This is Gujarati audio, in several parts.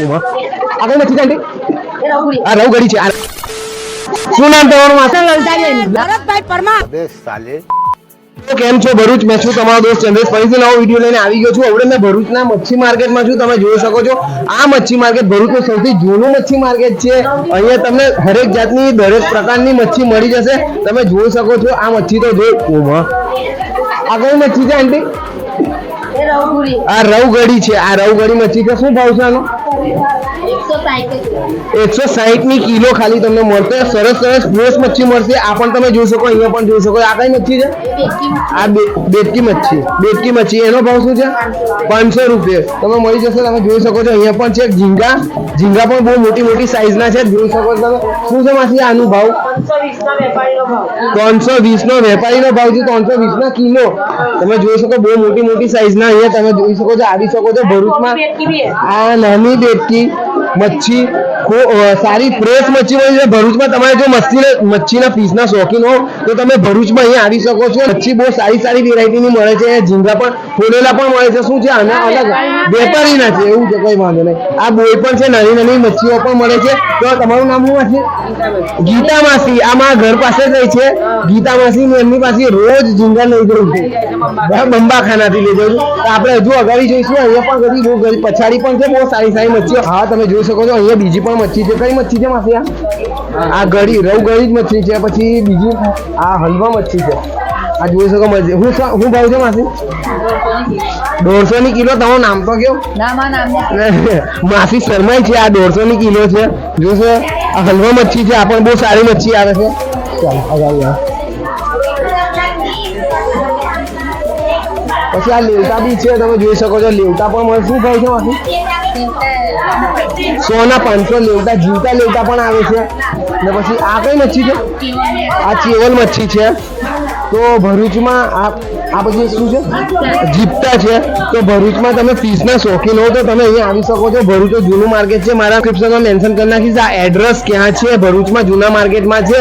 આગળ નથી ચાલતી આ રવગડી છે શું નામ તમારું માતા લલતાબેન ભરતભાઈ પરમાર તો કેમ છો ભરૂચ મેં છું તમારો દોસ્ત ચંદ્રેશ ફરીથી નવો વિડીયો લઈને આવી ગયો છું હવે મેં ભરૂચના મચ્છી માર્કેટમાં છું તમે જોઈ શકો છો આ મચ્છી માર્કેટ ભરૂચનું સૌથી જૂનું મચ્છી માર્કેટ છે અહીંયા તમને હરેક જાતની દરેક પ્રકારની મચ્છી મળી જશે તમે જોઈ શકો છો આ મચ્છી તો જો આ કઈ મચ્છી છે આંટી આ રવગડી છે આ રવગડી મચ્છી છે શું ભાવ છે આનો 160 ની કિલો ખાલી તમને મળશે સરસ સરસ ફ્રેશ મચ્છી મળશે આ પણ તમે જોઈ શકો અહીંયા પણ જોઈ શકો આ કઈ મચ્છી છે આ બેટકી મચ્છી એનો ભાવ શું છે 500 રૂપિયા તમે મળી જશે તમે જોઈ શકો છો અહીંયા પણ છે ઝીંગા પણ બહુ મોટી મોટી સાઈઝ ના છે જોઈ શકો છો તમે શું છે માસી આનું ભાવ 320 નો વેપારીનો ભાવ છે 320 ના કિલો તમે જોઈ શકો બહુ મોટી મોટી સાઈઝ ના અહીંયા તમે જોઈ શકો છો આવી શકો છો ભરૂચમાં આ નાની બેટકી મચ્છી સારી ફ્રેશ મચ્છી મળી છે ભરૂચમાં તમારે જો મચ્છીના પીસના શોખીન હો તો તમે ભરૂચમાં અહીંયા આવી શકો છો મચ્છી બહુ સારી વેરાયટીની મળે છે ઝીંગા પણ ફોડેલા પણ મળે છે શું છે આના અલગ વેપારીના છે એવું છે કઈ વાંધો નહીં આ બોય પણ છે નાની મચ્છીઓ પણ મળે છે તો તમારું નામ શું છે ગીતા માસી આ મારા ઘર પાસે જ છે ગીતા માસી એમની પાસે રોજ ઝીંગા લઈ જવું છું બંબા ખાનાથી લઈ જવું આપણે હજુ અગાડી જોઈશું અહીંયા પણ બહુ પછાડી પણ છે બહુ સારી મચ્છીઓ હા તમે જોઈ શકો છો અહીંયા બીજી પણ મચ્છી છે કઈ મચ્છી છે માસી આ ગળી રવગળી જ મચ્છી છે પછી બીજી આ હલવા મચ્છી છે આ જોઈ શકો મચ્છી હું ભાવ છે માસી 150 ની કિલો તમારું નામ તો કયો માસી શર્માઈ છે આ 150 ની કિલો છે જોશો આ હલવા મચ્છી છે આ પણ બહુ સારી મચ્છી આવે છે ચાલો પછી આ લેવટા બી છે તમે જોઈ શકો છો લેવટા પણ મળે શું ભાવ છે માસી 100 ના 500 લેવટા જીવતા લેવટા પણ આવે છે ને પછી આ કઈ મચ્છી છે આ ચેવલ મચ્છી છે તો ભરૂચમાં આ પછી શું છે જીપતા છે તો ભરૂચમાં તમે ફિશના શોખીન હો તો તમે અહીંયા આવી શકો છો ભરૂચ જૂનું માર્કેટ છે મારા ડિસ્ક્રિપ્શનમાં મેન્શન કરી નાખીશ આ એડ્રેસ ક્યાં છે ભરૂચમાં જૂના માર્કેટમાં છે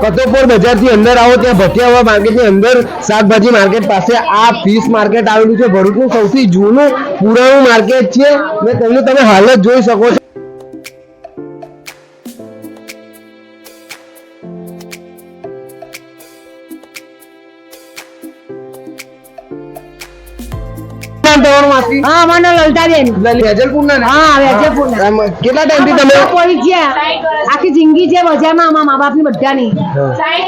કતોપોર બજારથી અંદર આવો ત્યાં ભટિયાવાળા માર્કેટની અંદર શાકભાજી માર્કેટ પાસે આ ફિશ માર્કેટ આવેલું છે ભરૂચનું સૌથી જૂનું પુરાણું માર્કેટ છે ને તેનું તમે હાલ જ જોઈ શકો છો હા મને લલતાબેન કેટલા ટાઈમથી તમે આખી જિંદગી છે બજારમાં અમારા મા બાપની બધાની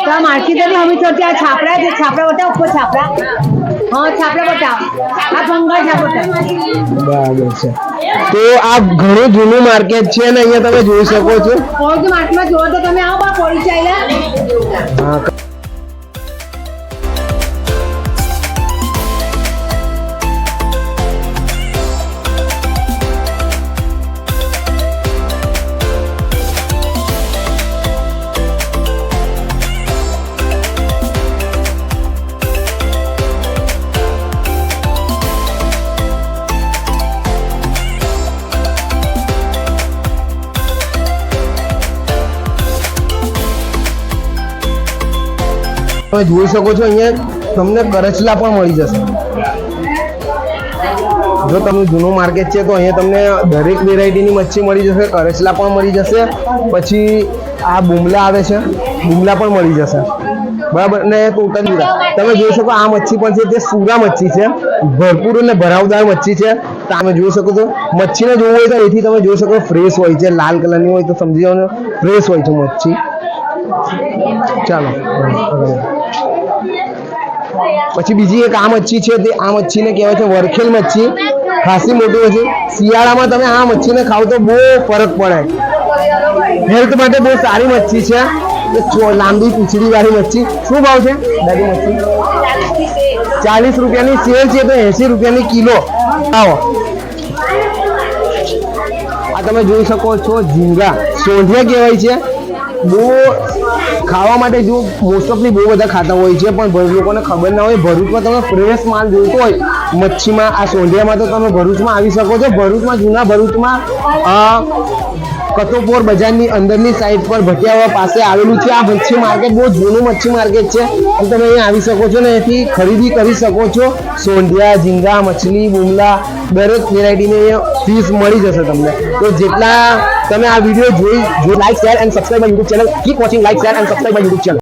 તો માર્કેટ અમે તો ત્યાં છાપરા બતાવ ઉપર છાપરા હા છાપરા બતાવ આ ભંગાર છાપરા બરાબર છે તો આ ઘણું જૂનું માર્કેટ છે ને અહીંયા તમે જોઈ શકો છો માર્કેટમાં જોવો તો તમે આવો પોળી ચાલ્યા હા તમે જોઈ શકો છો અહીંયા તમને કરચલા પણ મળી જશે જો તમે જૂનું માર્કેટ છે તો અહીંયા તમને દરેક વેરાયટીની મચ્છી મળી જશે કરચલા પણ મળી જશે પછી આ બુમલા આવે છે બુમલા પણ મળી જશે બરાબર ને ટોટલી તમે જોઈ શકો આ મચ્છી પણ છે તે સુરા મચ્છી છે ભરપૂર અને ભરાવદાર મચ્છી છે તમે જોઈ શકો છો મચ્છીને જોવું હોય તો એથી તમે જોઈ શકો ફ્રેશ હોય છે લાલ કલરની હોય તો સમજી જાઓ ફ્રેશ હોય છે મચ્છી ચાલો પછી બીજી એક આ મચ્છી છે તે આ મચ્છીને કહેવાય છે વરખેલ મચ્છી ખાસી મોટી હોય છે શિયાળામાં તમે આ મચ્છીને ખાવ તો બહુ ફરક પડે હેલ્થ માટે બહુ સારી મચ્છી છે લાંબી પૂંછડી વાળી મચ્છી શું ભાવ છે દાદી મચ્છી 40 રૂપિયાની સેલ છે તો 80 રૂપિયાની કિલો આવો આ તમે જોઈ શકો છો ઝીંગા સોંઢિયા કહેવાય છે બહુ ખાવા માટે જો મોસ્ટ ઓફલી બહુ બધા ખાતા હોય છે પણ લોકોને ખબર ના હોય ભરૂચમાં તમે ફ્રેશ માલ જોઈતો હોય મચ્છીમાં આ સોંઢિયામાં તો તમે ભરૂચમાં આવી શકો છો ભરૂચમાં જૂના ભરૂચમાં કતોપોર બજારની અંદરની સાઈડ પર ભટિયાવા પાસે આવેલું છે. આ મચ્છી માર્કેટ બહુ જૂનું મચ્છી માર્કેટ છે અને તમે અહીંયા આવી શકો છો ને અહીંથી ખરીદી કરી શકો છો. સોંઢિયા, ઝીંગા, મછલી, બુમલા દરેક વેરાયટીની ફીસ મળી જશે તમને. તો જેટલા તમે આ વિડીયો જોઈ like share and subscribe my YouTube channel. Keep watching, like share and subscribe my YouTube channel.